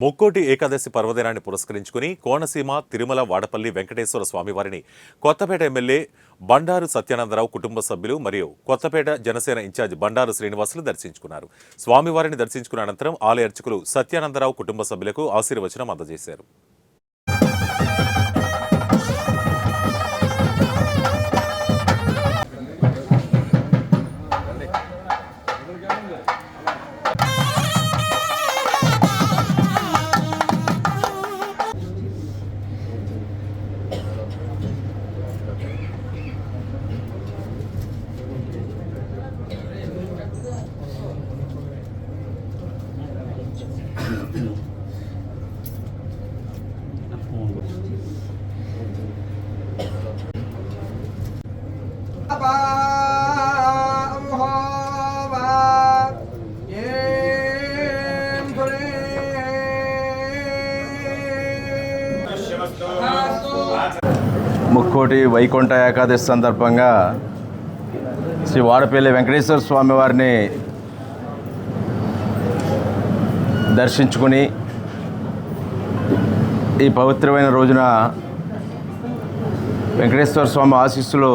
ముక్కోటి ఏకాదశి పర్వదినాన్ని పురస్కరించుకుని కోనసీమ తిరుమల వాడపల్లి వెంకటేశ్వర స్వామివారిని కొత్తపేట ఎమ్మెల్యే బండారు సత్యానందరావు కుటుంబ సభ్యులు మరియు కొత్తపేట జనసేన ఇన్ఛార్జ్ బండారు శ్రీనివాసులు దర్శించుకున్నారు. స్వామివారిని దర్శించుకున్న అనంతరం ఆలయ అర్చకులు సత్యానందరావు కుటుంబ సభ్యులకు ఆశీర్వచనం అందజేశారు. ముక్కోటి వైకుంఠ ఏకాదశి సందర్భంగా శ్రీ వాడపల్లి వెంకటేశ్వర స్వామి వారిని దర్శించుకుని ఈ పవిత్రమైన రోజున వెంకటేశ్వర స్వామి ఆశీస్సులు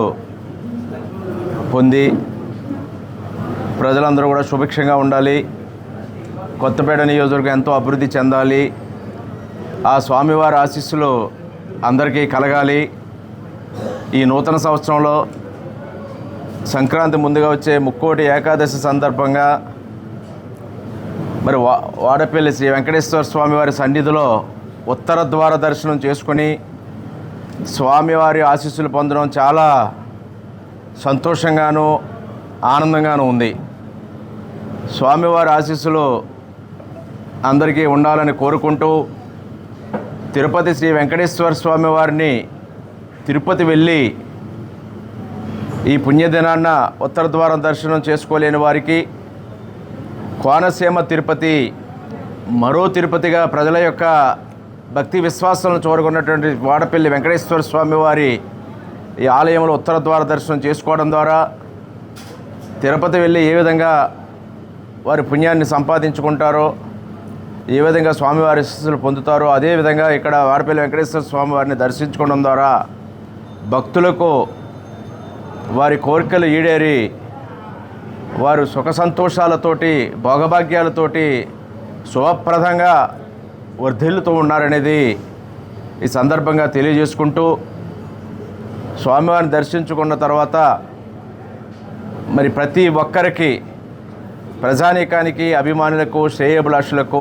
పొంది ప్రజలందరూ కూడా సుభిక్షంగా ఉండాలి, కొత్తపేట నియోజకవర్గం ఎంతో అభివృద్ధి చెందాలి, ఆ స్వామివారి ఆశీస్సులు అందరికీ కలగాలి. ఈ నూతన సంవత్సరంలో సంక్రాంతి ముందుగా వచ్చే ముక్కోటి ఏకాదశి సందర్భంగా మరి వాడపల్లి శ్రీ వెంకటేశ్వర స్వామివారి సన్నిధిలో ఉత్తర ద్వార దర్శనం చేసుకొని స్వామివారి ఆశీస్సులు పొందడం చాలా సంతోషంగాను ఆనందంగాను ఉంది. స్వామివారి ఆశీస్సులు అందరికీ ఉండాలని కోరుకుంటూ తిరుపతి శ్రీ వెంకటేశ్వర స్వామి వారిని తిరుపతి వెళ్ళి ఈ పుణ్యదినాన్న ఉత్తర ద్వారం దర్శనం చేసుకోలేని వారికి కోనసీమ తిరుపతి మరో తిరుపతిగా ప్రజల యొక్క భక్తి విశ్వాసాలను చూరగొన్నటువంటి వాడపల్లి వెంకటేశ్వర స్వామి వారి ఈ ఆలయంలో ఉత్తర ద్వార దర్శనం చేసుకోవడం ద్వారా తిరుపతి వెళ్ళి ఏ విధంగా వారి పుణ్యాన్ని సంపాదించుకుంటారో, ఏ విధంగా స్వామివారి ఆశీస్సులు పొందుతారో, అదేవిధంగా ఇక్కడ వాడపల్లి వెంకటేశ్వర స్వామి వారిని దర్శించుకోవడం ద్వారా భక్తులకు వారి కోరికలు ఈడేరి వారు సుఖ సంతోషాలతోటి భోగభాగ్యాలతోటి శుభప్రదంగా వర్ధిల్లుతూ ఉన్నారనేది ఈ సందర్భంగా తెలియజేసుకుంటూ, స్వామివారిని దర్శించుకున్న తర్వాత మరి ప్రతి ఒక్కరికి, ప్రజానీకానికి, అభిమానులకు, శ్రేయోభిలాషులకు